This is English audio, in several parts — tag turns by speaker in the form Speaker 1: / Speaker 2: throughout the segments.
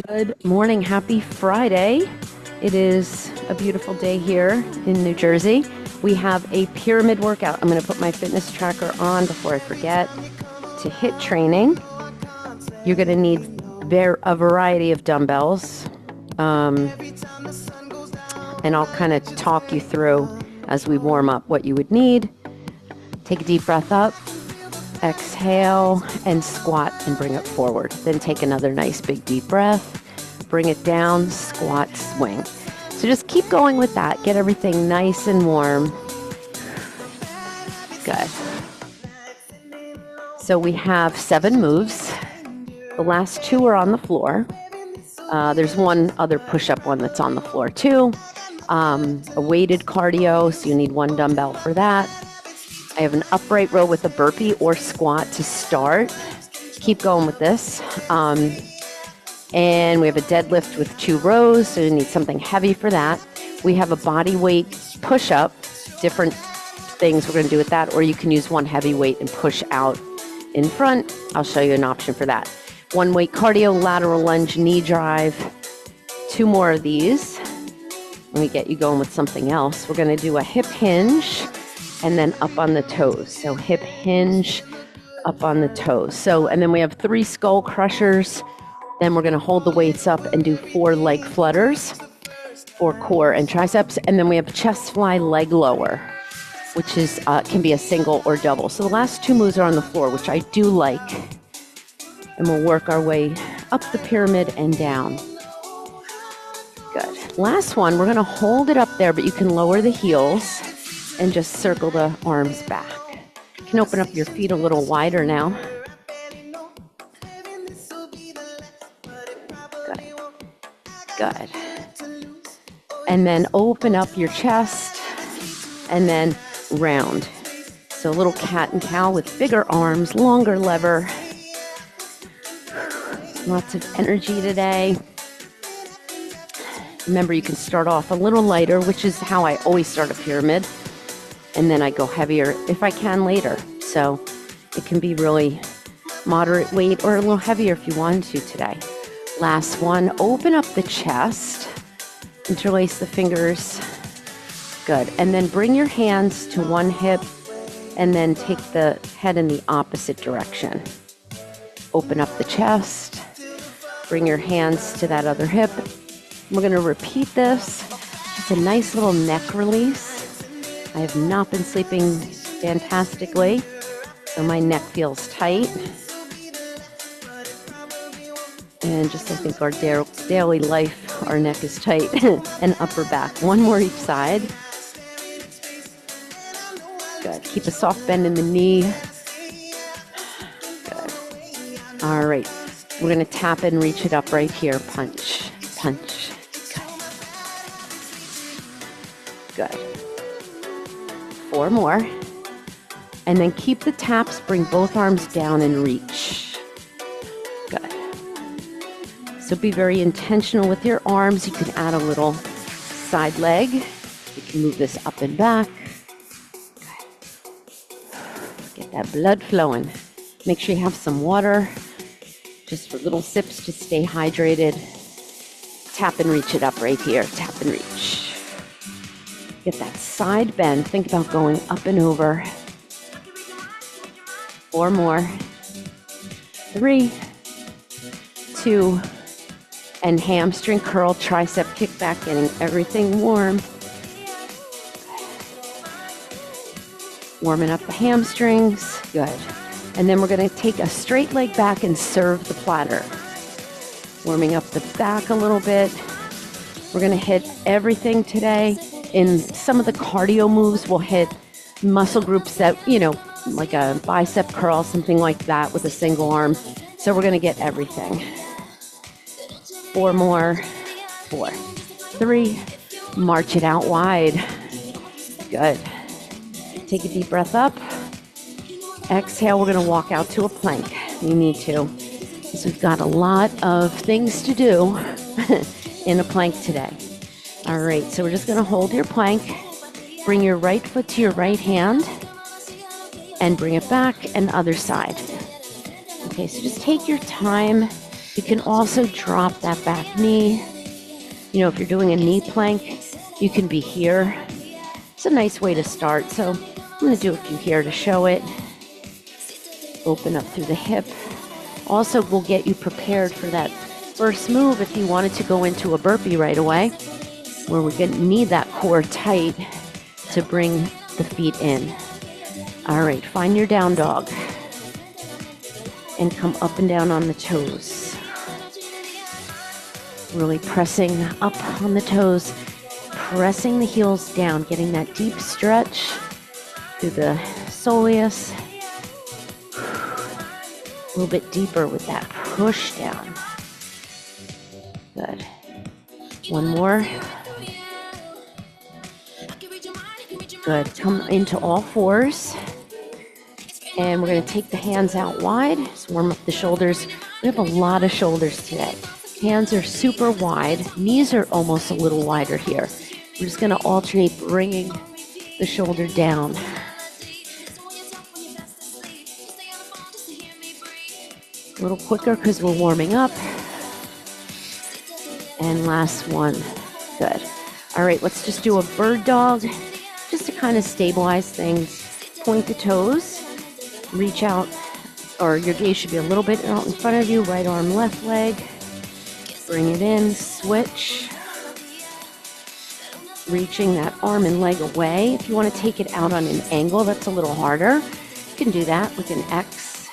Speaker 1: Good morning. Happy Friday. It is a beautiful day here in New Jersey. We have a pyramid workout. I'm going to put my fitness tracker on before I forget. To hit training, you're going to need a variety of dumbbells. And I'll kind of talk you through as we warm up what you would need. Take a deep breath up. Exhale and squat and bring it forward. Then take another nice big deep breath. Bring it down, squat, swing. So just keep going with that. Get everything nice and warm. Good. So we have 7 moves. The last 2 are on the floor. There's one other push-up one that's on the floor too. A weighted cardio, so you need 1 dumbbell for that. I have an upright row with a burpee or squat to start. Keep going with this. And we have a deadlift with 2 rows, so you need something heavy for that. We have a body weight push-up, different things we're going to do with that, or you can use 1 heavy weight and push out in front. I'll show you an option for that. 1 weight cardio, lateral lunge, knee drive. 2 more of these. Let me get you going with something else. We're going to do a hip hinge and then up on the toes. So hip hinge, up on the toes. So, and then we have 3 skull crushers. Then we're gonna hold the weights up and do 4 leg flutters for core and triceps. And then we have chest fly leg lower, which is can be a single or double. So the last 2 moves are on the floor, which I do like. And we'll work our way up the pyramid and down. Good. Last one, we're gonna hold it up there, but you can lower the heels and just circle the arms back. You can open up your feet a little wider now. Good. Good. And then open up your chest and then round. So a little cat and cow with bigger arms, longer lever. Lots of energy today. Remember, you can start off a little lighter, which is how I always start a pyramid. And then I go heavier if I can later. So it can be really moderate weight or a little heavier if you want to today. Last one, open up the chest, interlace the fingers. Good. And then bring your hands to 1 hip and then take the head in the opposite direction. Open up the chest, bring your hands to that other hip. We're going to repeat this. It's a nice little neck release. I have not been sleeping fantastically, so my neck feels tight. And just I think our daily life, our neck is tight, and upper back. 1 more each side. Good. Keep a soft bend in the knee. Good. All right. We're going to tap and reach it up right here. Punch, punch. Good. Good. 4 more. And then keep the taps, bring both arms down and reach. Good. So be very intentional with your arms. You can add a little side leg. You can move this up and back. Get that blood flowing. Make sure you have some water, just for little sips to stay hydrated. Tap and reach it up right here. Tap and reach. Get that side bend. Think about going up and over. 4 more. 3, 2, and hamstring curl, tricep kickback, getting everything warm. Warming up the hamstrings. Good. And then we're going to take a straight leg back and serve the platter. Warming up the back a little bit. We're going to hit everything today. In some of the cardio moves, we'll hit muscle groups that, like a bicep curl, something like that with a single arm. So we're going to get everything. 4 more. 4, 3. March it out wide. Good. Take a deep breath up. Exhale, we're going to walk out to a plank. You need to. So we've got a lot of things to do in a plank today. All right, so we're just going to hold your plank. Bring your right foot to your right hand and bring it back and other side. Okay, so just take your time You can also drop that back knee. You know, if you're doing a knee plank, you can be here. It's a nice way to start. So I'm going to do a few here to show it. Open up through the hip. Also will get you prepared for that first move if you wanted to go into a burpee right away, where we're going to need that core tight to bring the feet in. All right, find your down dog and come up and down on the toes. Really pressing up on the toes, pressing the heels down, getting that deep stretch through the soleus. A little bit deeper with that push down. Good. One more. Good. Come into all fours. And we're going to take the hands out wide. Just warm up the shoulders. We have a lot of shoulders today. Hands are super wide. Knees are almost a little wider here. We're just going to alternate bringing the shoulder down. A little quicker because we're warming up. And last one. Good. All right, let's just do a bird dog just to kind of stabilize things. Point the toes. Reach out, or your gaze should be a little bit out in front of you. Right arm, left leg. Bring it in. Switch. Reaching that arm and leg away. If you want to take it out on an angle, that's a little harder. You can do that with an X.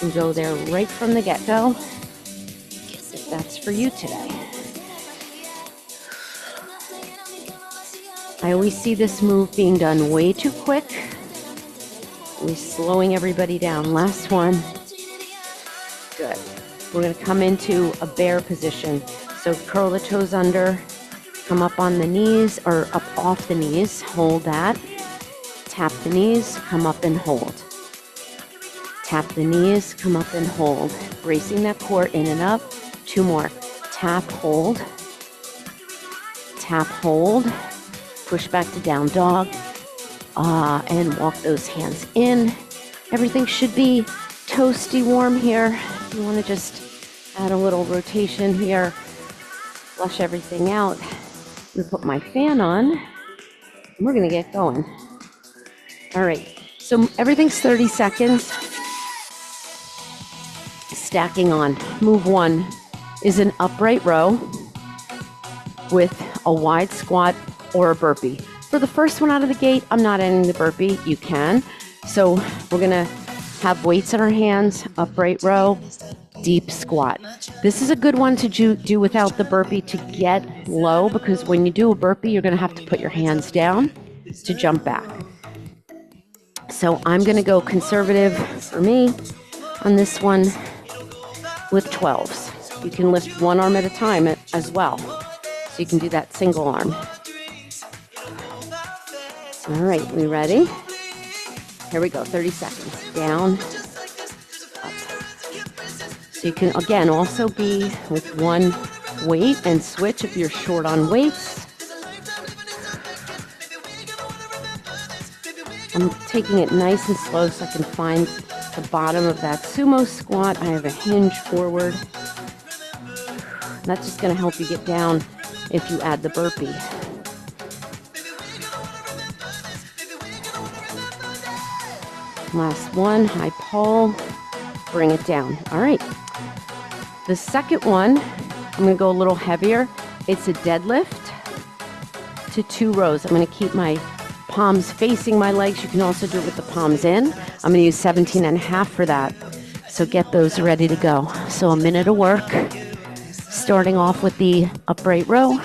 Speaker 1: And go there right from the get-go, if that's for you today. I always see this move being done way too quick. We're slowing everybody down. Last one. Good. We're going to come into a bear position. So curl the toes under, come up on the knees, or up off the knees. Hold that. Tap the knees, come up and hold. Tap the knees, come up and hold. Bracing that core in and up. Two more. Tap, hold. Tap, hold. Push back to down dog. And walk those hands in. Everything should be toasty warm here. If you want to just add a little rotation here, flush everything out. I'm going to put my fan on. And we're going to get going. All right. So everything's 30 seconds. Stacking on. Move one is an upright row with a wide squat or a burpee. For the first one out of the gate, I'm not ending the burpee. You can. So we're going to have weights in our hands, upright row, deep squat. This is a good one to do without the burpee to get low, because when you do a burpee, you're going to have to put your hands down to jump back. So I'm going to go conservative for me on this one with 12s. You can lift one arm at a time as well. So you can do that single arm. All right, we ready? Here we go, 30 seconds. Down, up. So you can, again, also be with one weight and switch if you're short on weights. I'm taking it nice and slow so I can find the bottom of that sumo squat. I have a hinge forward. That's just going to help you get down if you add the burpee. Last one, high pull, bring it down. All right. The second one, I'm going to go a little heavier. It's a deadlift to 2 rows. I'm going to keep my palms facing my legs. You can also do it with the palms in. I'm going to use 17.5 for that. So get those ready to go. So a minute of work, starting off with the upright row,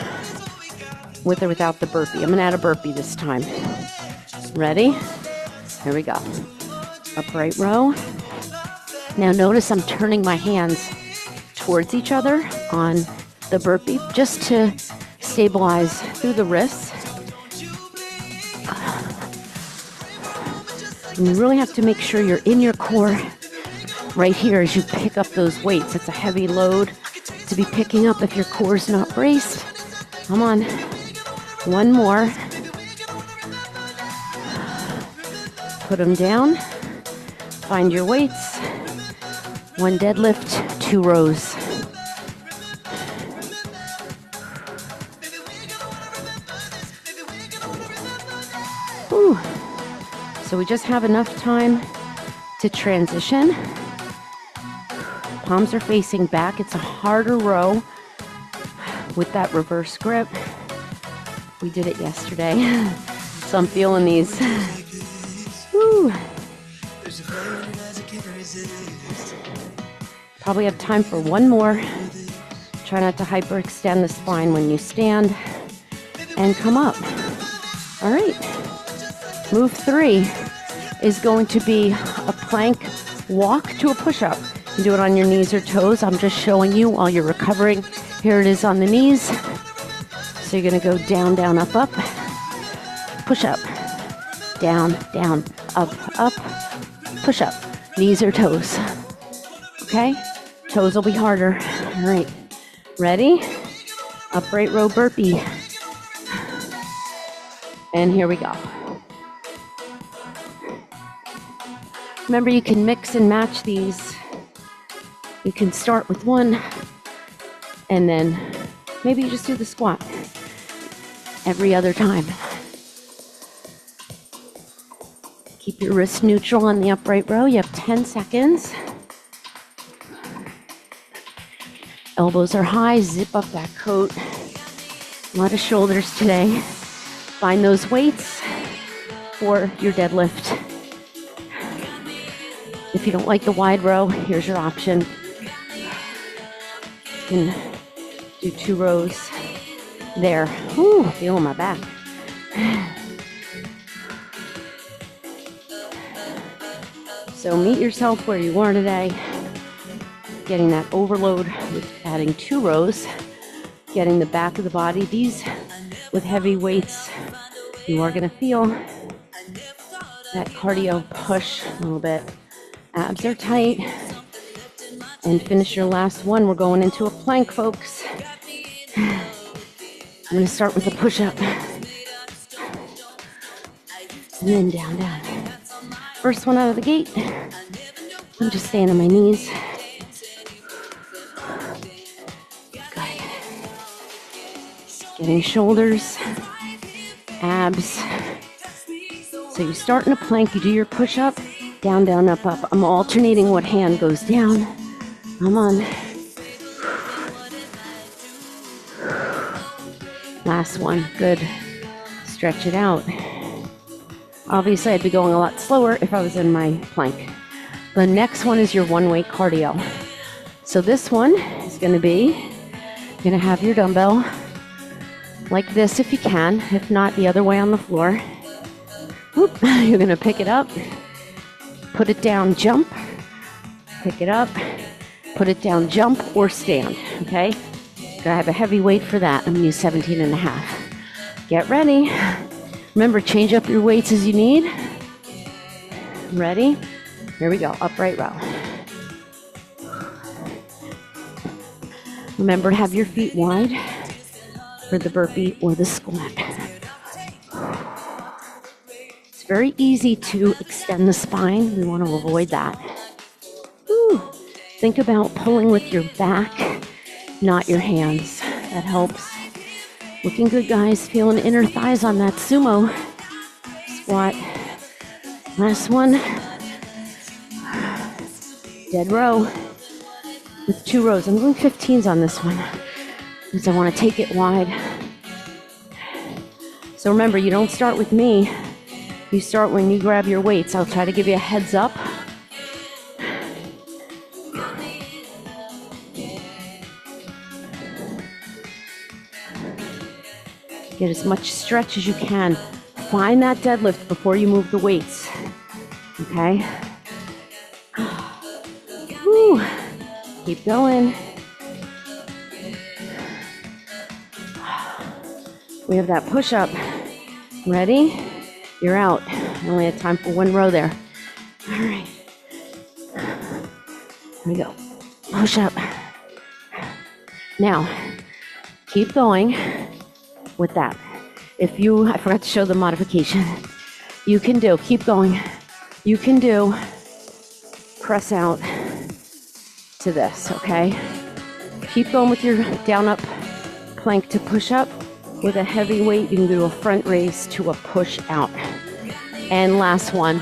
Speaker 1: with or without the burpee. I'm going to add a burpee this time. Ready? Here we go. Upright row. Now notice I'm turning my hands towards each other on the burpee just to stabilize through the wrists. And you really have to make sure you're in your core right here as you pick up those weights. It's a heavy load to be picking up if your core's not braced. Come on. One more. Put them down. Find your weights. One deadlift, 2 rows. Whew. So we just have enough time to transition. Palms are facing back. It's a harder row with that reverse grip. We did it yesterday, so I'm feeling these. Woo. Probably have time for one more. Try not to hyperextend the spine when you stand, and come up. All right. Move 3 is going to be a plank walk to a push-up. You do it on your knees or toes. I'm just showing you while you're recovering. Here it is on the knees. So you're gonna go down, down, up, up. Push up. Down, down, up, up. Push up. Knees or toes. Okay? Toes will be harder. All right. Ready? Upright row burpee. And here we go. Remember, you can mix and match these. You can start with one, and then maybe you just do the squat every other time. Keep your wrist neutral on the upright row. You have 10 seconds. Elbows are high. Zip up that coat. A lot of shoulders today. Find those weights for your deadlift. If you don't like the wide row, here's your option. You can do 2 rows there. Ooh, feeling my back. So meet yourself where you are today. Getting that overload with adding 2 rows. Getting the back of the body. These with heavy weights, you are going to feel that cardio push a little bit. Abs are tight. And finish your last one. We're going into a plank, folks. I'm going to start with a push-up. And then down, down. First one out of the gate. I'm just staying on my knees. Good. Getting shoulders, abs. So you start in a plank, you do your push-up, down, down, up, up. I'm alternating what hand goes down. Come on. Last one. Good. Stretch it out. Obviously, I'd be going a lot slower if I was in my plank. The next one is your one-way cardio. So this one is going to be, you're going to have your dumbbell like this if you can. If not, the other way on the floor. Whoop. You're going to pick it up, put it down, jump, pick it up, put it down, jump, or stand, okay? Gotta have a heavy weight for that. I'm gonna use 17 and a half. Get ready. Remember, change up your weights as you need. Ready? Here we go, upright row. Remember to have your feet wide for the burpee or the squat. It's very easy to extend the spine. We want to avoid that. Woo. Think about pulling with your back, not your hands. That helps. Looking good, guys. Feeling inner thighs on that sumo squat. Last one. Dead row with 2 rows. I'm going 15s on this one because I want to take it wide. So remember, you don't start with me. You start when you grab your weights. I'll try to give you a heads up. Get as much stretch as you can. Find that deadlift before you move the weights. Okay? Woo. Keep going. We have that push-up. Ready? You're out. I only had time for 1 row there. All right. Here we go. Push up. Now, keep going with that. I forgot to show the modification. You can do, keep going. You can do press out to this, okay? Keep going with your down up plank to push up. With a heavy weight, you can do a front raise to a push out. And last one.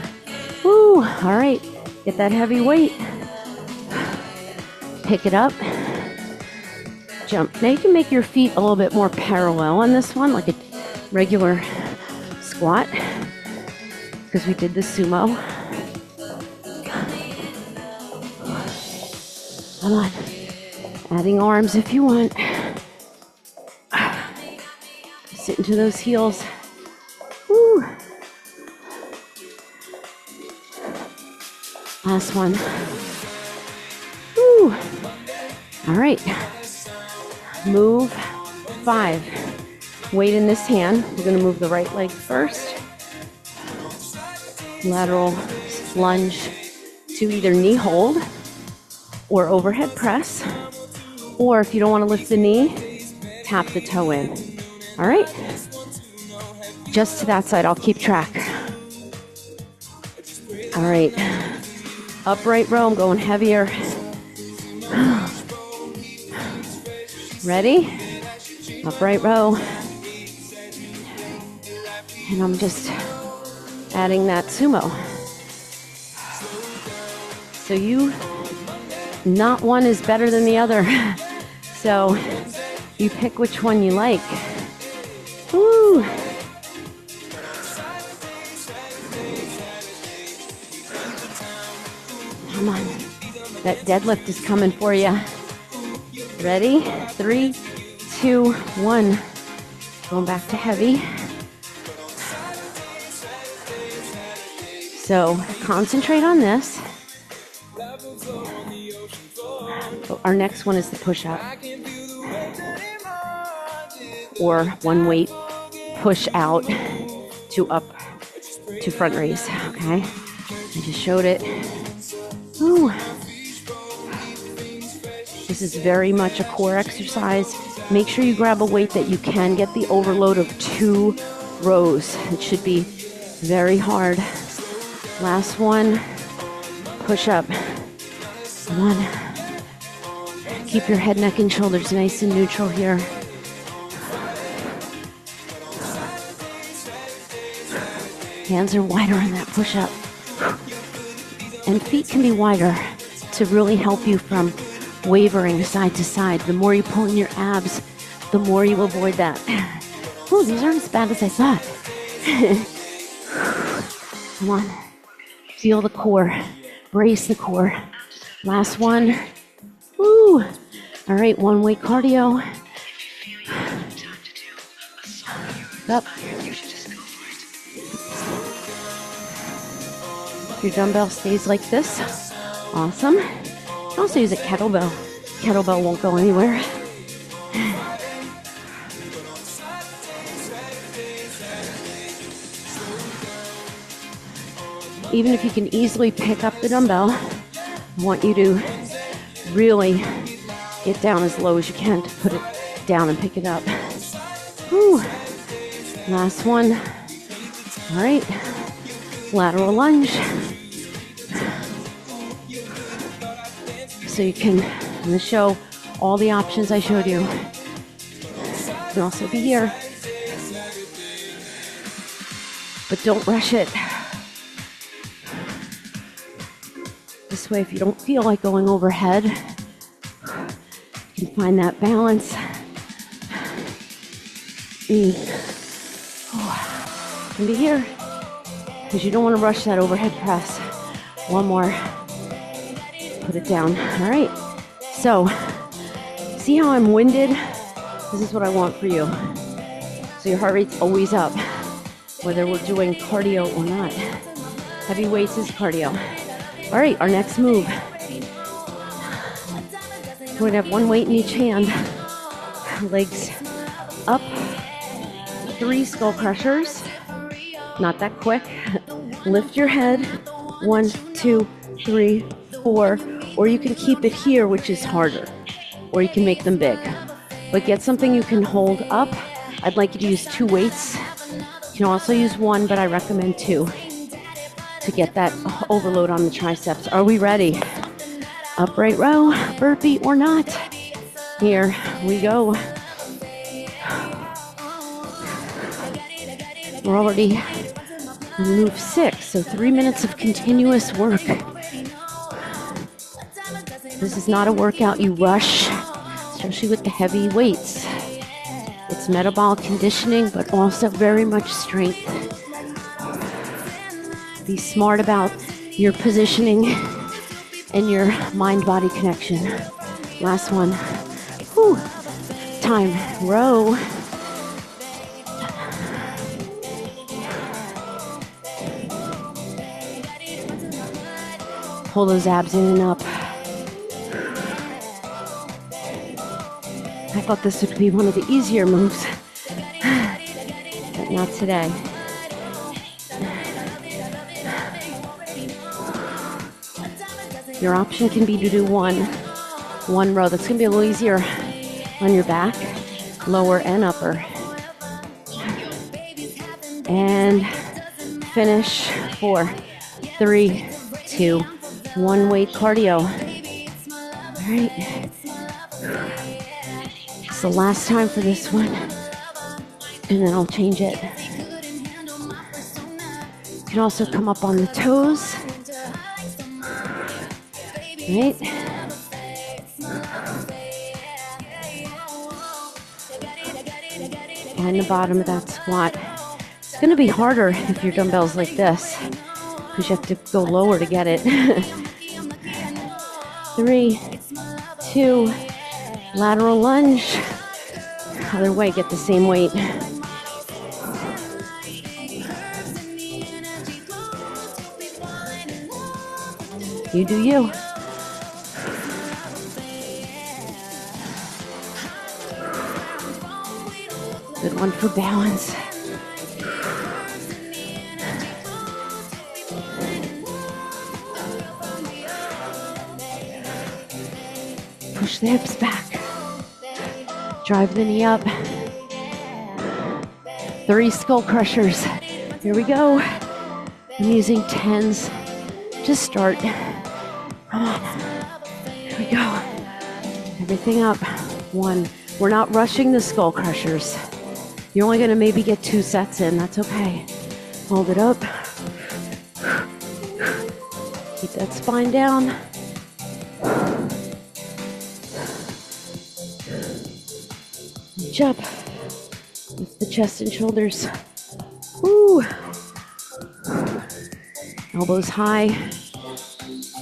Speaker 1: Woo, all right, get that heavy weight. Pick it up, jump. Now you can make your feet a little bit more parallel on this one, like a regular squat, because we did the sumo. Come on, adding arms if you want. Sit into those heels. Woo. Last one. Woo. All right. Move 5. Weight in this hand. We're going to move the right leg first. Lateral lunge to either knee hold or overhead press. Or if you don't want to lift the knee, tap the toe in. All right. Just to that side. I'll keep track. All right. Upright row. I'm going heavier. Ready? Upright row. And I'm just adding that sumo. So not one is better than the other. So you pick which one you like. Woo! Come on. That deadlift is coming for you. Ready? 3, 2, 1. Going back to heavy. So concentrate on this. Our next one is the push-up. Or one weight push out to up to front raise. Okay? I just showed it. Ooh. This is very much a core exercise. Make sure you grab a weight that you can get the overload of 2 rows. It should be very hard. Last one, push up. Come on. Keep your head, neck, and shoulders nice and neutral here. Hands are wider on that push up. And feet can be wider to really help you from wavering side to side. The more you pull in your abs, the more you avoid that. Oh, these aren't as bad as I thought. Come on. Feel the core. Brace the core. Last one. Woo. All right, one weight cardio. Up. Your dumbbell stays like this. Awesome. Also use a kettlebell. Kettlebell won't go anywhere. Even if you can easily pick up the dumbbell, I want you to really get down as low as you can to put it down and pick it up. Whew. Last one. All right. Lateral lunge. So you can, I'm going to show all the options I showed you. You can also be here. But don't rush it. This way, if you don't feel like going overhead, you can find that balance. You can be here because you don't want to rush that overhead press. One more. Put it down. All right. So, see how I'm winded? This is what I want for you. So your heart rate's always up, whether we're doing cardio or not. Heavy weights is cardio. All right, our next move. We're going to have one weight in each hand. Legs up. 3 skull crushers. Not that quick. Lift your head. 1, 2, 3, 4. Or you can keep it here, which is harder. Or you can make them big. But get something you can hold up. I'd like you to use 2 weights. You can also use 1, but I recommend 2 to get that overload on the triceps. Are we ready? Upright row, burpee or not. Here we go. We're already on move 6, so 3 minutes of continuous work. This is not a workout you rush, especially with the heavy weights. It's metabolic conditioning, but also very much strength. Be smart about your positioning and your mind-body connection. Last one. Whew. Time. Row. Pull those abs in and up. I thought this would be one of the easier moves, but not today. Your option can be to do one row. That's going to be a little easier on your back, lower and upper. And finish 4, 3, 2, 1 weight cardio. All right. It's the last time for this one, and then I'll change it. You can also come up on the toes. Right? Find the bottom of that squat. It's going to be harder if your dumbbell's like this, because you have to go lower to get it. 3, 2, lateral lunge. Other way, get the same weight. You do you. Good one for balance. Push the hips back. Drive the knee up. 3 skull crushers. Here we go. I'm using 10s to start. Come on. Here we go. Everything up. 1. We're not rushing the skull crushers. You're only going to maybe get 2 sets in. That's okay. Hold it up. Keep that spine down. Reach up. Lift the chest and shoulders. Woo. Elbows high.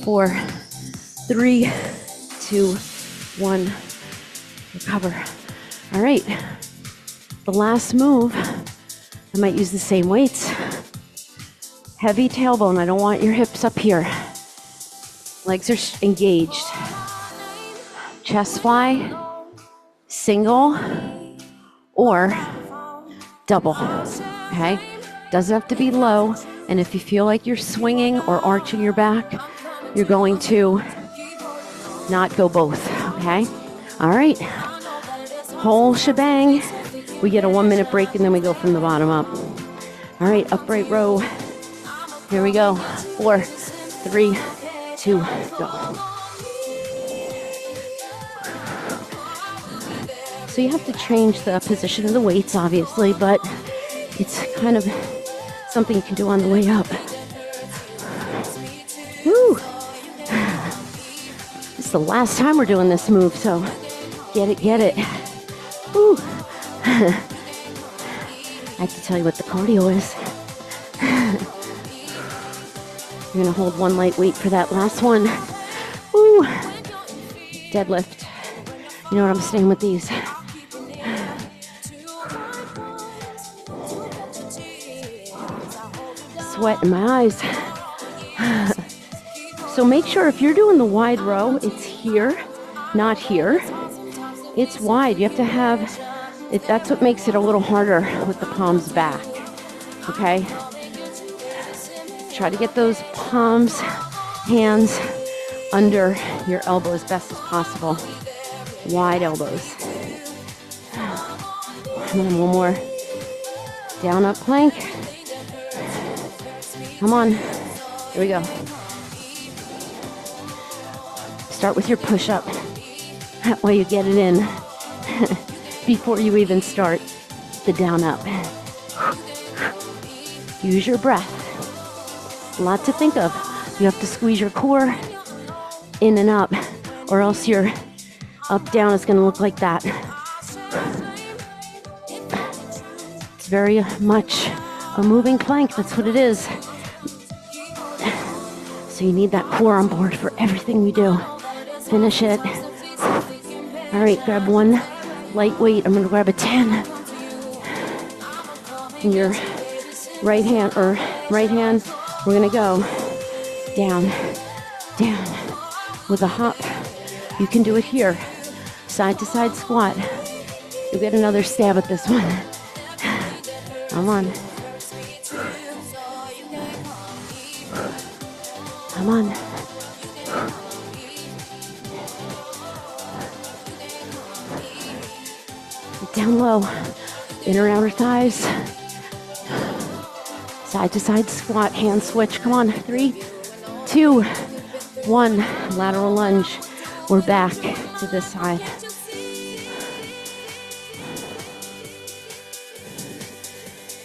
Speaker 1: 4, 3, 2, 1. Recover. All right. The last move, I might use the same weights. Heavy tailbone. I don't want your hips up here. Legs are engaged. Chest fly, single, or double. Okay? Doesn't have to be low. And if you feel like you're swinging or arching your back, you're going to not go both. Okay? All right. Whole shebang. We get a 1-minute break and then we go from the bottom up. All right, upright row. Here we go. 4, 3, 2, go. So you have to change the position of the weights, obviously, but it's kind of something you can do on the way up. Woo! This is the last time we're doing this move, so get it, get it. Woo! I have to tell you what the cardio is. You're going to hold 1 light weight for that last one. Woo! Deadlift. You know what, I'm staying with these. Sweat in my eyes. So make sure if you're doing the wide row, it's here, not here. It's wide. You have to have it. That's what makes it a little harder with the palms back. Okay? Try to get those palms, hands under your elbows best as possible. Wide elbows. Come on, one more. Down, up, plank. Come on. Here we go. Start with your push-up. That way you get it in before you even start the down up. Use your breath. A lot to think of. You have to squeeze your core in and up, or else your up down is going to look like that. It's very much a moving plank. That's what it is. So you need that core on board for everything we do. Finish it. All right, grab one light weight. I'm going to grab a 10. In your right hand, we're going to go down, down with a hop. You can do it here. Side to side squat. You'll get another stab at this one. Come on. Come on. Down low. Inner outer thighs. Side to side squat. Hand switch. Come on. 3, 2, 1. Lateral lunge. We're back to this side.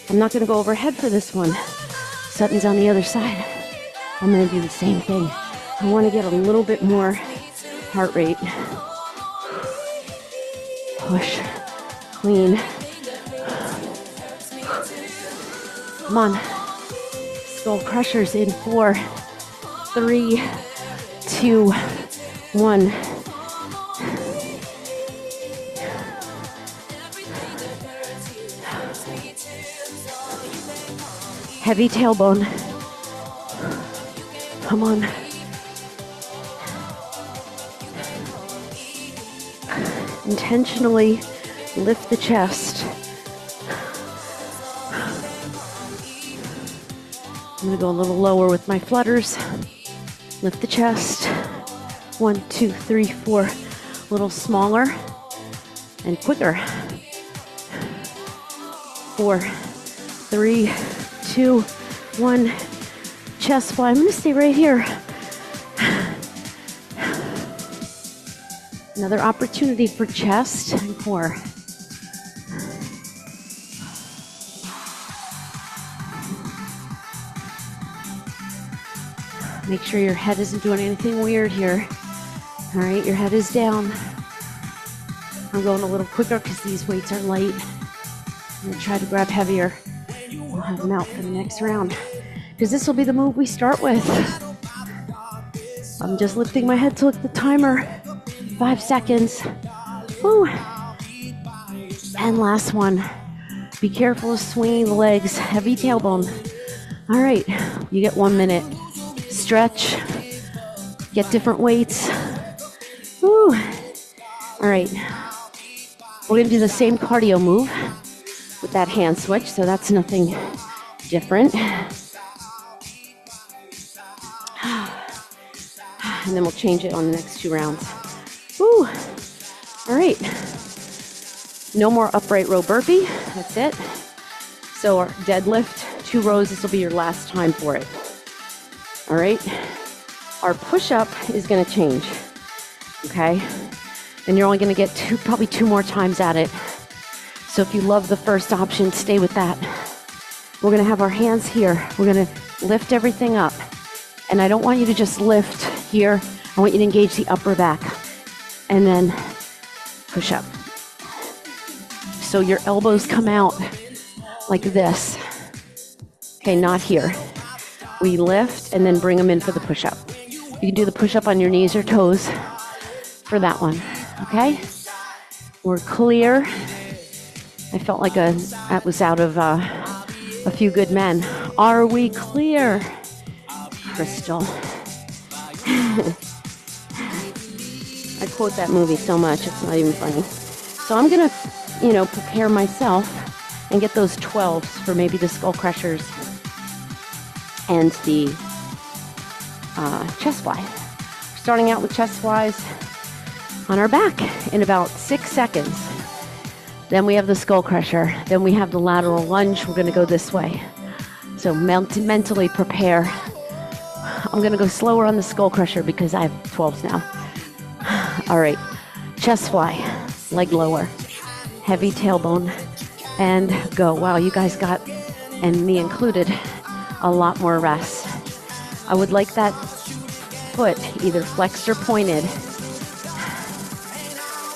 Speaker 1: I'm not going to go overhead for this one. Sutton's on the other side. I'm going to do the same thing. I want to get a little bit more heart rate. Push. Clean. Come on. Skull crushers in 4, 3, 2, 1. Heavy tailbone. Come on. Intentionally lift the chest. I'm going to go a little lower with my flutters. Lift the chest. 1, 2, 3, 4. A little smaller and quicker. 4, 3, 2, 1. Chest fly. I'm going to stay right here. Another opportunity for chest and core. Make sure your head isn't doing anything weird here. All right, your head is down. I'm going a little quicker because these weights are light. I'm going to try to grab heavier. We'll have them out for the next round, because this will be the move we start with. I'm just lifting my head to look at the timer. 5 seconds. Woo. And last one. Be careful of swinging the legs. Heavy tailbone. All right, you get 1 minute. Stretch. Get different weights. Woo. All right. We're going to do the same cardio move with that hand switch, so that's nothing different. And then we'll change it on the next 2 rounds. Woo. All right. No more upright row burpee. That's it. So our deadlift, 2 rows. This will be your last time for it. All right. Our push-up is going to change. Okay. And you're only going to get probably 2 more times at it. So if you love the first option, stay with that. We're going to have our hands here. We're going to lift everything up. And I don't want you to just lift here. I want you to engage the upper back. And then push up. So your elbows come out like this. Okay, not here. We lift and then bring them in for the push-up. You can do the push-up on your knees or toes for that one. Okay? We're clear. I felt like that was out of A Few Good Men. Are we clear? Crystal. I quote that movie so much, it's not even funny. So I'm going to, prepare myself and get those 12s for maybe the skull crushers and the chest fly. Starting out with chest flies on our back in about 6 seconds. Then we have the skull crusher. Then we have the lateral lunge. We're going to go this way. So mentally prepare. I'm going to go slower on the skull crusher because I have 12s now. All right, chest fly, leg lower, heavy tailbone, and go. Wow, you guys got, and me included, a lot more rest. I would like that foot either flexed or pointed,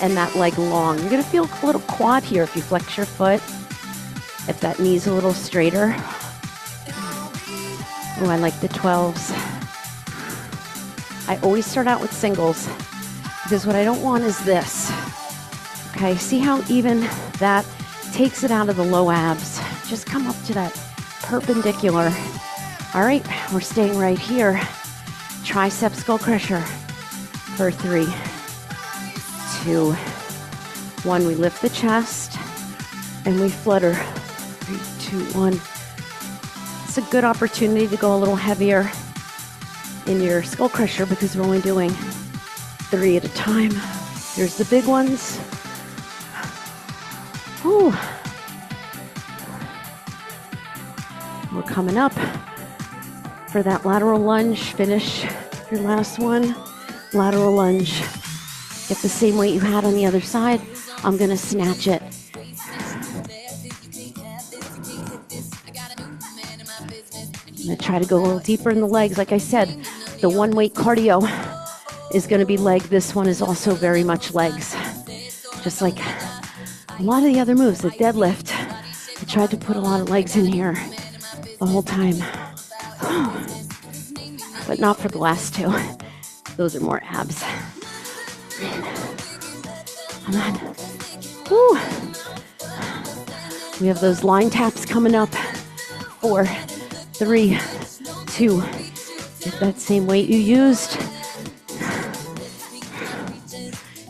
Speaker 1: and that leg long. You're gonna feel a little quad here if you flex your foot, if that knee's a little straighter. Oh, I like the 12s. I always start out with singles because what I don't want is this. Okay, see how even that takes it out of the low abs. Just come up to that perpendicular. All right, we're staying right here. Tricep skull crusher for 3, 2, 1. We lift the chest and we flutter. 3, 2, 1. It's a good opportunity to go a little heavier in your skull crusher because we're only doing 3 at a time. Here's the big ones. Whew. We're coming up for that lateral lunge. Finish your last one. Lateral lunge. Get the same weight you had on the other side. I'm gonna snatch it. I'm gonna try to go a little deeper in the legs. Like I said, the one weight cardio is gonna be leg. This one is also very much legs. Just like a lot of the other moves, the deadlift. I tried to put a lot of legs in here the whole time. But not for the last 2. Those are more abs. Come on. Woo. We have those line taps coming up. 4, 3, 2. Get that same weight you used.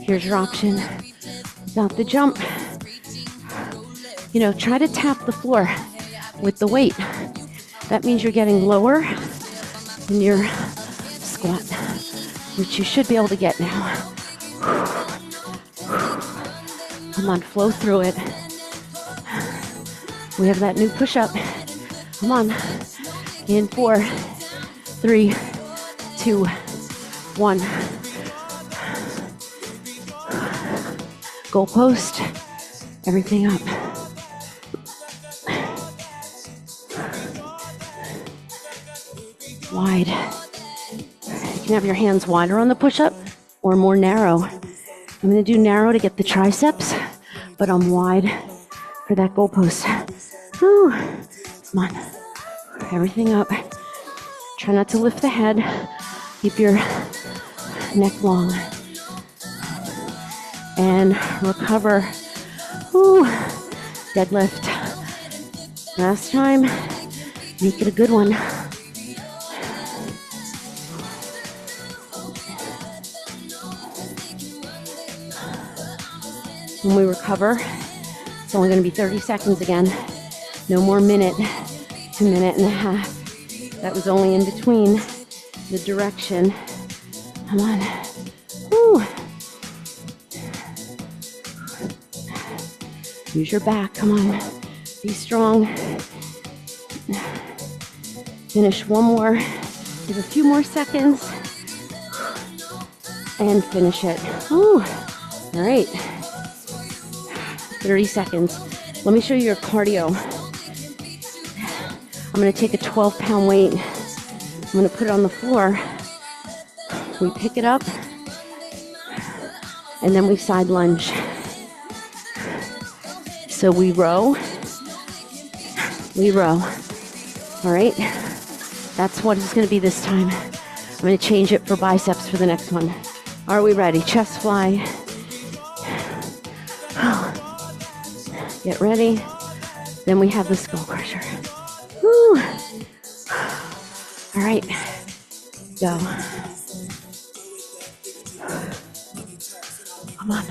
Speaker 1: Here's your option without the jump. You know, try to tap the floor with the weight. That means you're getting lower in your squat, which you should be able to get now. Come on, flow through it. We have that new push-up. Come on. In 4, 3, 2, 1. Goalpost. Everything up. Wide. You can have your hands wider on the push-up or more narrow. I'm going to do narrow to get the triceps, but I'm wide for that goalpost. Whew. Come on. Everything up. Try not to lift the head. Keep your neck long. And recover. Whew. Deadlift. Last time. Make it a good one. When we recover, it's only going to be 30 seconds again. No more minute to minute and a half. That was only in between the direction. Come on. Woo. Use your back. Come on. Be strong. Finish one more. Give a few more seconds. And finish it. Woo. All right. 30 seconds. Let me show you your cardio. I'm going to take a 12-pound weight. I'm going to put it on the floor. We pick it up, and then we side lunge. So we row. All right? That's what it's going to be this time. I'm going to change it for biceps for the next one. Are we ready? Chest fly. Get ready. Then we have the skull crusher. Woo. All right. Go. Come on.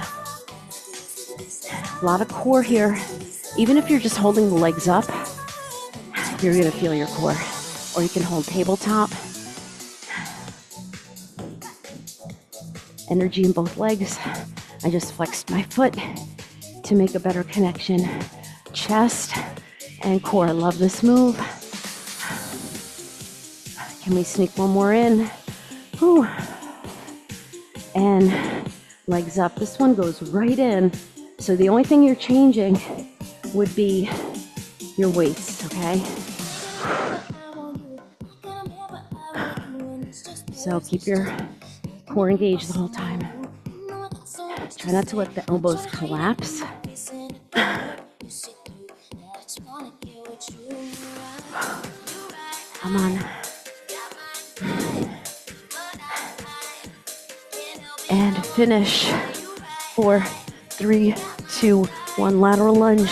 Speaker 1: A lot of core here. Even if you're just holding the legs up, you're going to feel your core. Or you can hold tabletop. Energy in both legs. I just flexed my foot to make a better connection. Chest and core. I love this move. Can we sneak one more in? Whew. And legs up. This one goes right in. So the only thing you're changing would be your weights, okay? So keep your core engaged the whole time. Try not to let the elbows collapse. Come on. And finish. 4, 3, 2, 1. Lateral lunge.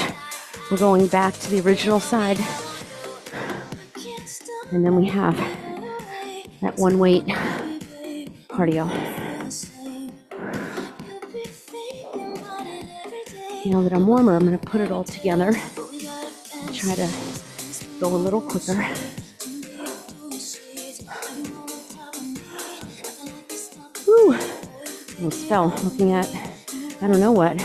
Speaker 1: We're going back to the original side. And then we have that one weight cardio. Now that I'm warmer, I'm going to put it all together and try to go a little quicker. Woo! Almost fell looking at, I don't know what.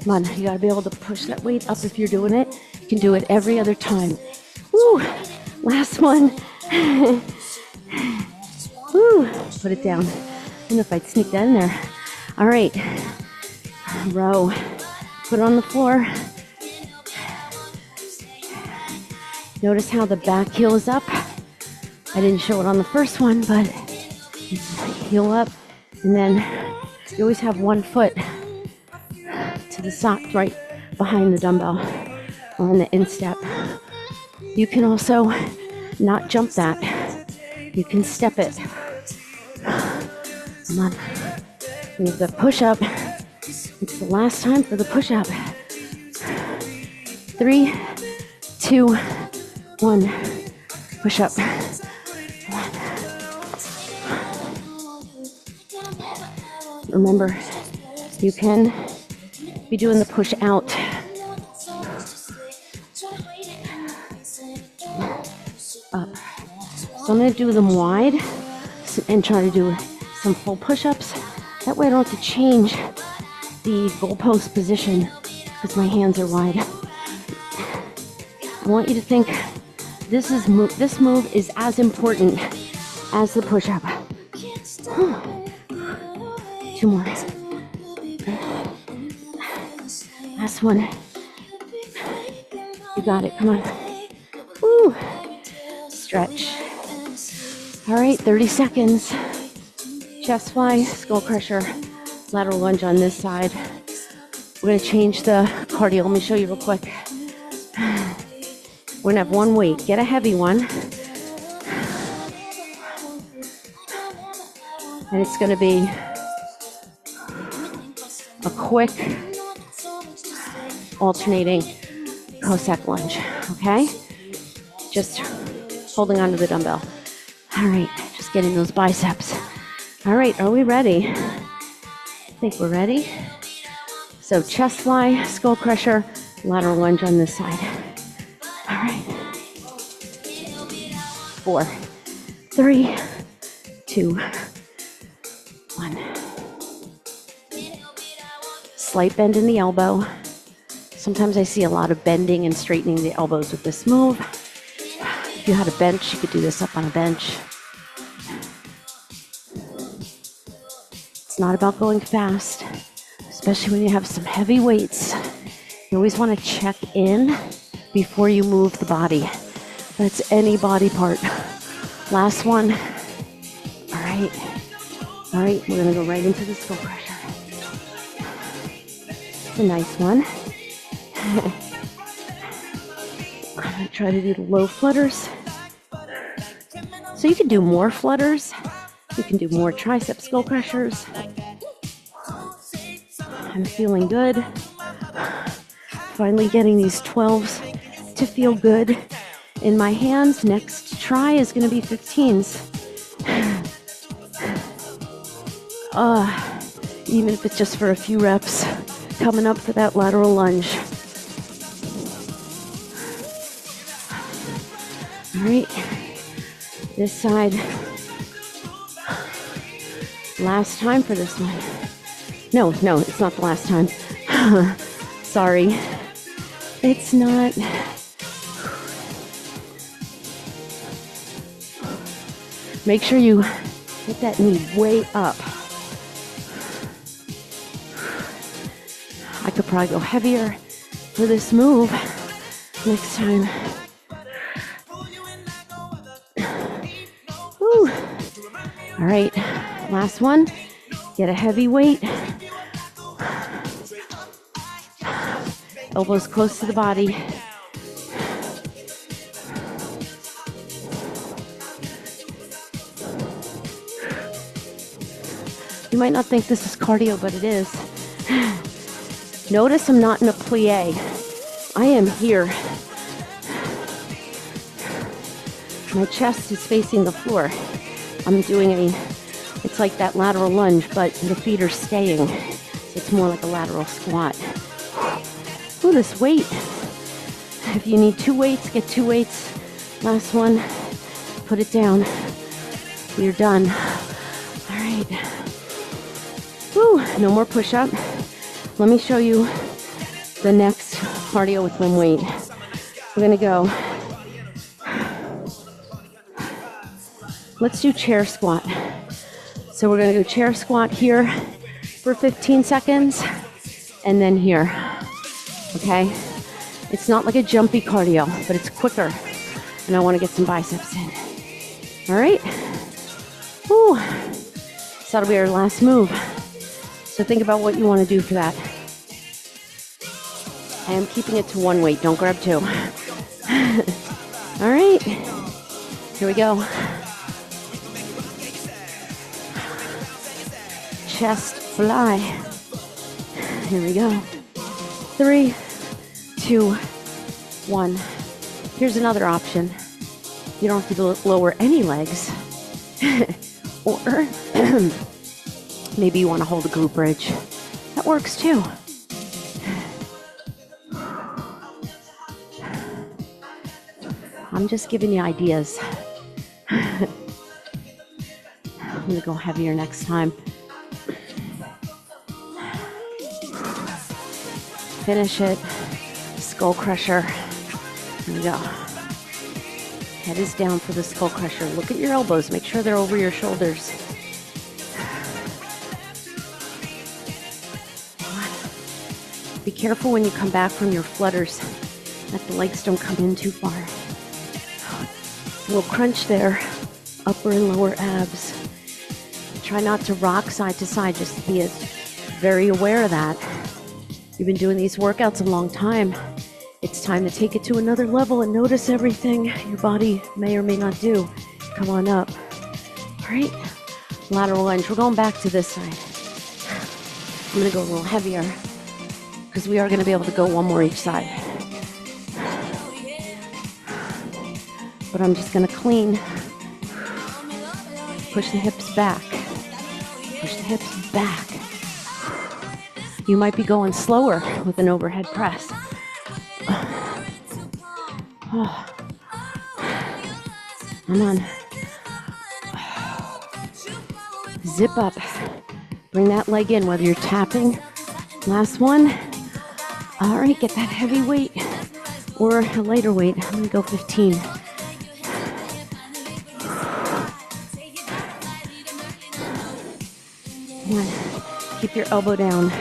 Speaker 1: Come on, you gotta be able to push that weight up if you're doing it. You can do it every other time. Woo! Last one. Woo! Put it down. I don't know if I'd sneak that in there. All right. Row. Put it on the floor. Notice how the back heel is up. I didn't show it on the first one, but heel up. And then you always have one foot to the side, right behind the dumbbell or on the instep. You can also not jump that. You can step it. Come on. We have the push-up. It's the last time for the push-up. 3, 2, 1. Push-up. Remember, you can be doing the push out. Up. So I'm going to do them wide and try to do some full push-ups. That way I don't have to change the goalpost position because my hands are wide. I want you to think this move is as important as the push-up. 2 more. Last one. You got it. Come on. Woo. Stretch. All right, 30 seconds. Chest fly, skull crusher, lateral lunge on this side. We're going to change the cardio. Let me show you real quick. We're going to have one weight. Get a heavy one. And it's going to be a quick alternating Cossack lunge, okay? Just holding onto the dumbbell. All right, just getting those biceps. All right, are we ready? I think we're ready. So chest fly, skull crusher, lateral lunge on this side. All right. 4, 3, 2, 1. Slight bend in the elbow. Sometimes I see a lot of bending and straightening the elbows with this move. If you had a bench, you could do this up on a bench. It's not about going fast, especially when you have some heavy weights. You always want to check in before you move the body. That's any body part. Last one. All right. All right, we're going to go right into the skull crusher. It's a nice one. I'm going to try to do the low flutters. So you can do more flutters. You can do more tricep skull crushers. I'm feeling good. Finally getting these 12s to feel good in my hands. Next try is going to be 15s. Even if it's just for a few reps, coming up for that lateral lunge. All right, this side. Last time for this one. No, it's not the last time. Sorry. It's not. Make sure you get that knee way up. I could probably go heavier for this move next time. Woo. All right, last one. Get a heavy weight. Elbows close to the body. You might not think this is cardio, but it is. Notice I'm not in a plie. I am here. My chest is facing the floor. I'm doing it's like that lateral lunge, but the feet are staying. So it's more like a lateral squat. Ooh, this weight. If you need 2 weights, get 2 weights. Last one, put it down. You're done. All right. Woo, no more push-up. Let me show you the next cardio with one weight. We're gonna go. Let's do chair squat. So we're gonna go chair squat here for 15 seconds and then here, okay? It's not like a jumpy cardio, but it's quicker. And I wanna get some biceps in. All right? Woo. So that'll be our last move. So think about what you wanna do for that. I am keeping it to 1 weight, don't grab 2. All right, here we go. Chest fly. Here we go. 3, 2, 1. Here's another option. You don't have to lower any legs. Or maybe you want to hold a glute bridge. That works too. I'm just giving you ideas. I'm gonna go heavier next time. Finish it. Skull crusher. Here we go. Head is down for the skull crusher. Look at your elbows. Make sure they're over your shoulders. Be careful when you come back from your flutters that the legs don't come in too far. A little crunch there. Upper and lower abs. Try not to rock side to side. Just be very aware of that. You've been doing these workouts a long time. It's time to take it to another level and notice everything your body may or may not do. Come on up. All right, lateral lunge. We're going back to this side. I'm gonna go a little heavier because we are gonna be able to go 1 more each side. But I'm just gonna clean. Push the hips back. Push the hips back. You might be going slower with an overhead press. Oh. Come on. Zip up. Bring that leg in, whether you're tapping. Last one. All right, get that heavy weight or a lighter weight. I'm gonna go 15. Come on. Keep your elbow down.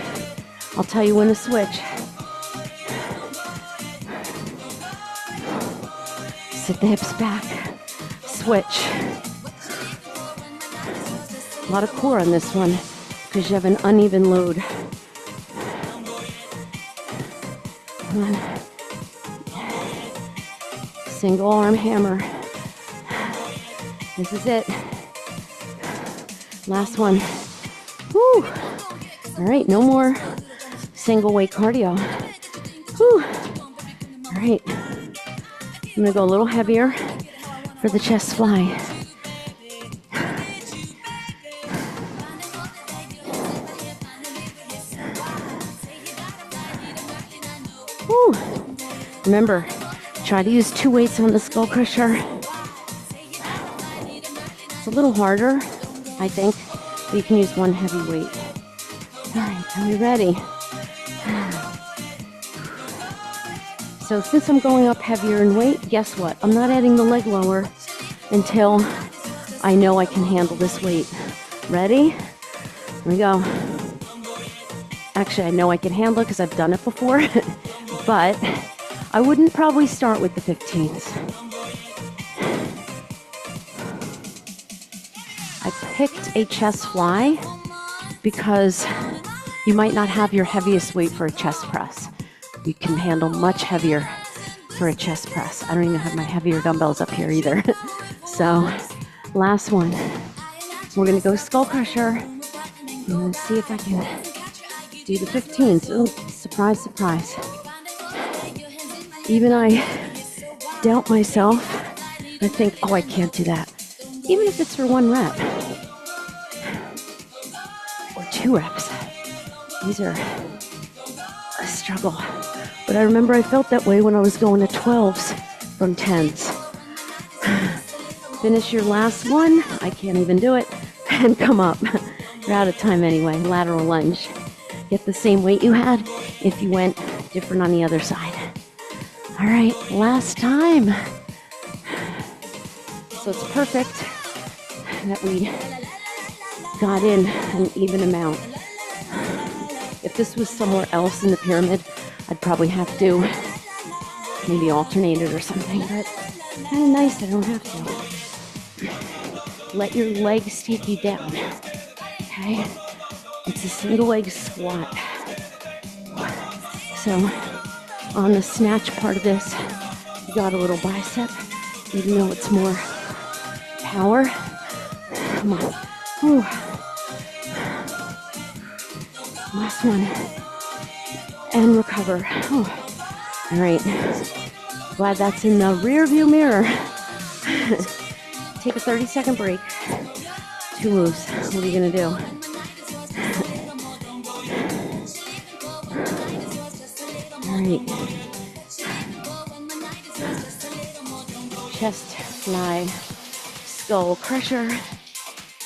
Speaker 1: I'll tell you when to switch. Sit the hips back. Switch. A lot of core on this one because you have an uneven load. Come on. Single arm hammer. This is it. Last one. Woo. All right, no more single weight cardio. Whew. All right, I'm gonna go a little heavier for the chest fly. Whew. Remember, try to use 2 weights on the skull crusher. It's a little harder, I think, but you can use 1 heavy weight. All right, are we ready? So since I'm going up heavier in weight, guess what? I'm not adding the leg lower until I know I can handle this weight. Ready? Here we go. Actually, I know I can handle it because I've done it before, but I wouldn't probably start with the 15s. I picked a chest fly because you might not have your heaviest weight for a chest press. You can handle much heavier for a chest press. I don't even have my heavier dumbbells up here either. So, last one. We're gonna go skull crusher. I'm gonna see if I can do the 15s. Oh, surprise, surprise. Even I doubt myself. I think, oh, I can't do that. Even if it's for 1 rep or 2 reps. These are a struggle. But I remember I felt that way when I was going to 12s from 10s. Finish your last one. I can't even do it. And come up. You're out of time anyway. Lateral lunge. Get the same weight you had if you went different on the other side. All right, last time. So it's perfect that we got in an even amount. If this was somewhere else in the pyramid, I'd probably have to maybe alternate it or something, but kind of nice I don't have to. Let your legs take you down, okay? It's a single leg squat. So on the snatch part of this, you got a little bicep, even though it's more power. Come on. Whew. Last one. And recover. Oh. All right. Glad that's in the rear view mirror. Take a 30-second break. 2 moves. What are you going to do? All right. Chest fly. Skull crusher.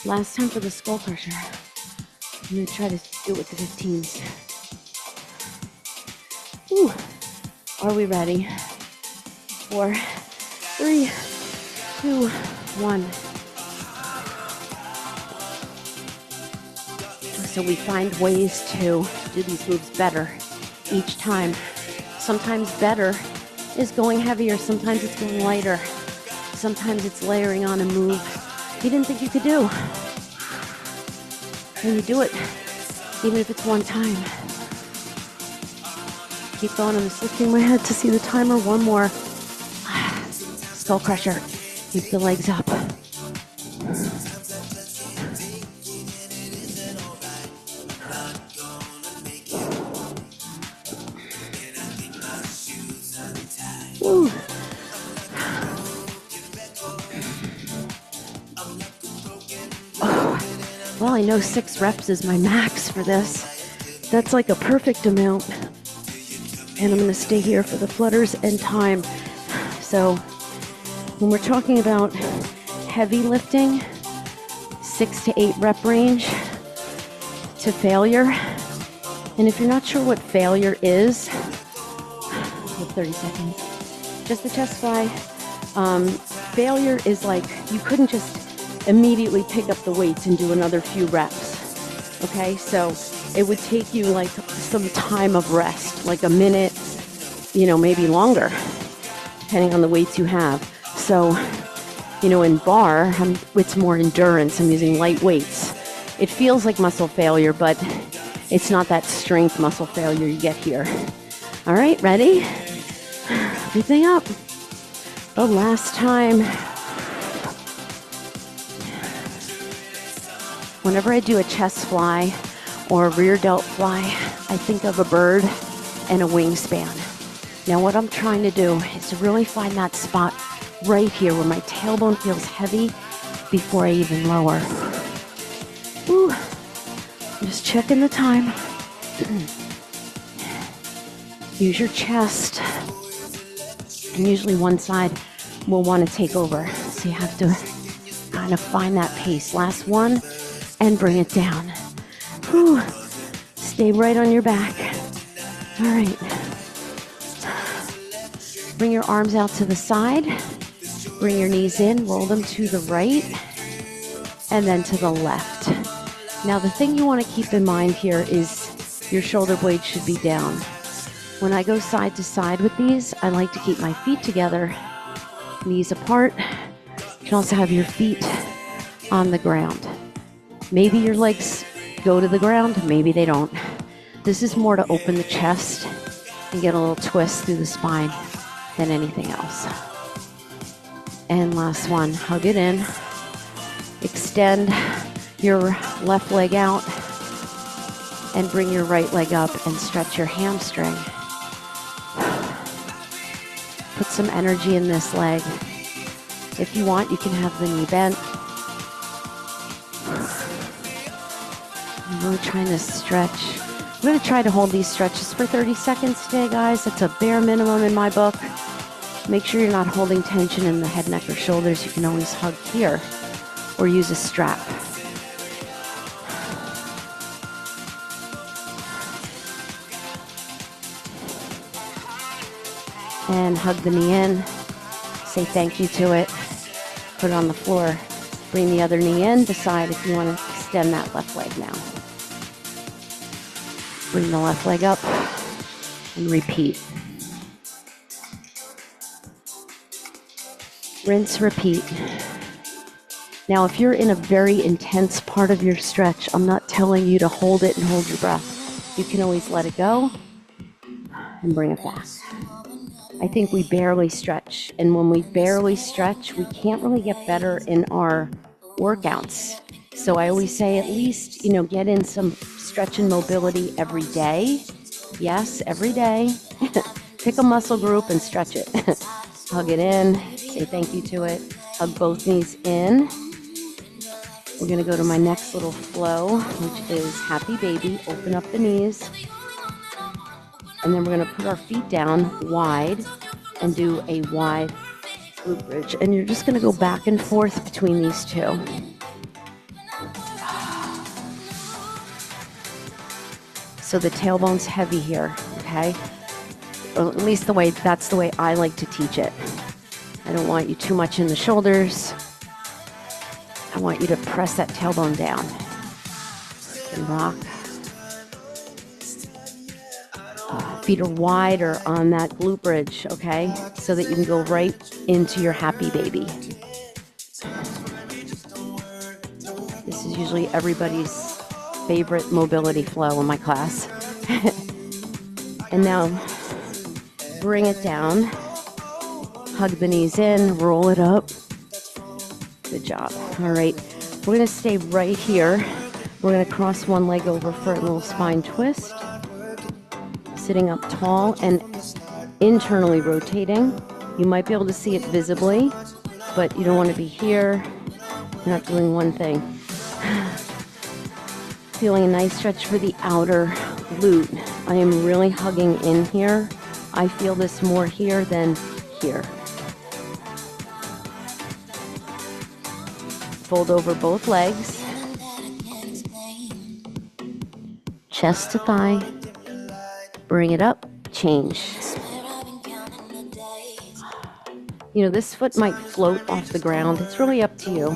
Speaker 1: Last time for the skull crusher. I'm going to try to do it with the 15s. Ooh. Are we ready? 4, 3, 2, 1. So we find ways to do these moves better each time. Sometimes better is going heavier. Sometimes it's going lighter. Sometimes it's layering on a move you didn't think you could do. And you do it, even if it's one time. Keep going. I'm just lifting my head to see the timer. 1 more. Skull crusher. Keep the legs up. Woo. Oh. Well, I know 6 reps is my max for this. That's like a perfect amount. And I'm going to stay here for the flutters and time. So when we're talking about heavy lifting, 6 to 8 rep range to failure. And if you're not sure what failure is, 30 seconds. Just the chest fly. Failure is like you couldn't just immediately pick up the weights and do another few reps. Okay, so it would take you like some time of rest, like a minute, maybe longer, depending on the weights you have. So, in bar, it's more endurance. I'm using light weights. It feels like muscle failure, but it's not that strength muscle failure you get here. All right, ready? Everything up. The last time. Whenever I do a chest fly or a rear delt fly, I think of a bird and a wingspan. Now what I'm trying to do is to really find that spot right here where my tailbone feels heavy before I even lower. Ooh. I'm just checking the time. Use your chest. And usually one side will want to take over. So you have to kind of find that pace. Last one, and bring it down. Whew. Stay right on your back. All right. Bring your arms out to the side. Bring your knees in. Roll them to the right. and then to the left. Now the thing you want to keep in mind here is your shoulder blade should be down. When I go side to side with these, I like to keep my feet together, knees apart. You can also have your feet on the ground. Maybe your legs go to the ground, maybe they don't. This is more to open the chest and get a little twist through the spine than anything else. And last one, hug it in. Extend your left leg out and bring your right leg up and stretch your hamstring. Put some energy in this leg. If you want, you can have the knee bent. I'm really trying to stretch. I'm going to try to hold these stretches for 30 seconds today, guys. That's a bare minimum in my book. Make sure you're not holding tension in the head, neck, or shoulders. You can always hug here or use a strap. And hug the knee in. Say thank you to it. Put it on the floor. Bring the other knee in. Decide if you want to extend that left leg now. Bring the left leg up and repeat. Rinse, repeat. Now, if you're in a very intense part of your stretch, I'm not telling you to hold it and hold your breath. You can always let it go and bring it back. I think we barely stretch, and when we barely stretch, we can't really get better in our workouts. So I always say at least, get in some stretch and mobility every day. Yes, every day. Pick a muscle group and stretch it. Hug it in, say thank you to it. Hug both knees in. We're gonna go to my next little flow, which is happy baby. Open up the knees. And then we're gonna put our feet down wide and do a wide glute bridge. And you're just gonna go back and forth between these two. So the tailbone's heavy here, okay? Or at least that's the way I like to teach it. I don't want you too much in the shoulders. I want you to press that tailbone down. And rock. Feet are wide or on that glute bridge, okay? So that you can go right into your happy baby. This is usually everybody's favorite mobility flow in my class. And now bring it down, hug the knees in, roll it up. Good job. All right, we're gonna stay right here. We're gonna cross one leg over for a little spine twist. Sitting up tall and internally rotating. You might be able to see it visibly, but you don't want to be here. You're not doing one thing. Feeling a nice stretch for the outer glute. I am really hugging in here. I feel this more here than here. Fold over both legs. Chest to thigh. Bring it up, change. This foot might float off the ground. It's really up to you.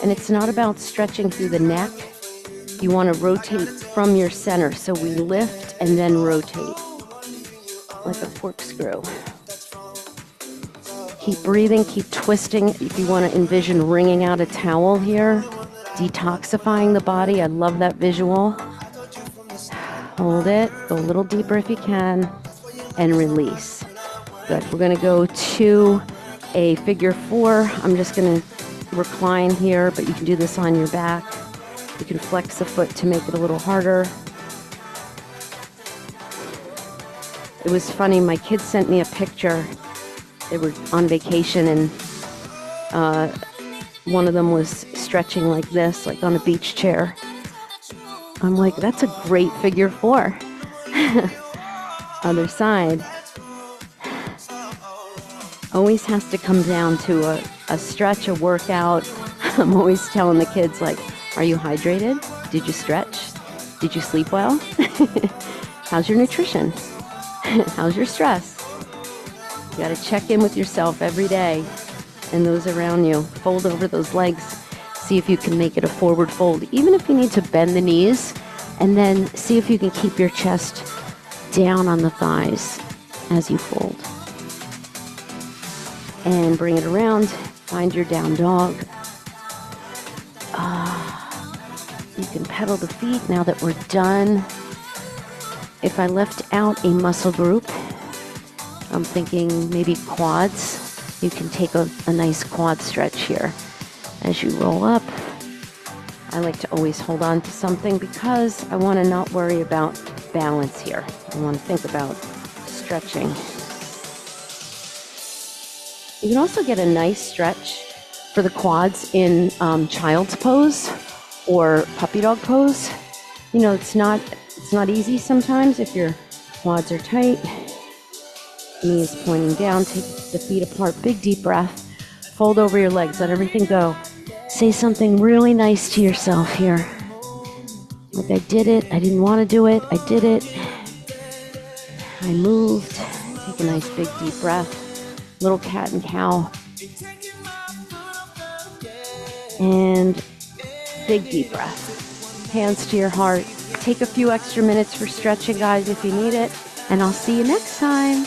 Speaker 1: And it's not about stretching through the neck. You want to rotate from your center. So we lift and then rotate like a corkscrew. Keep breathing, keep twisting. If you want to envision wringing out a towel here, detoxifying the body. I love that visual. Hold it, go a little deeper if you can, and release. Good, we're gonna go to a figure four. I'm just gonna recline here, but you can do this on your back. You can flex the foot to make it a little harder. It was funny, my kids sent me a picture. They were on vacation and one of them was stretching like this, like on a beach chair. I'm like, that's a great figure four. Other side. Always has to come down to a stretch, a workout. I'm always telling the kids, like, are you hydrated? Did you stretch? Did you sleep well? How's your nutrition? How's your stress? You got to check in with yourself every day. and those around you. Fold over those legs. See if you can make it a forward fold, even if you need to bend the knees, and then see if you can keep your chest down on the thighs as you fold. And bring it around. Find your down dog. You can pedal the feet now that we're done. If I left out a muscle group, I'm thinking maybe quads. You can take a nice quad stretch here. As you roll up, I like to always hold on to something because I want to not worry about balance here. I want to think about stretching. You can also get a nice stretch for the quads in child's pose or puppy dog pose. You know, it's not easy sometimes if your quads are tight. Knees pointing down, take the feet apart, big deep breath. Fold over your legs, let everything go. Say something really nice to yourself here. Like, I did it, I didn't want to do it, I did it. I moved. Take a nice big deep breath. Little cat and cow. And big deep breath. Hands to your heart. Take a few extra minutes for stretching, guys, if you need it. And I'll see you next time.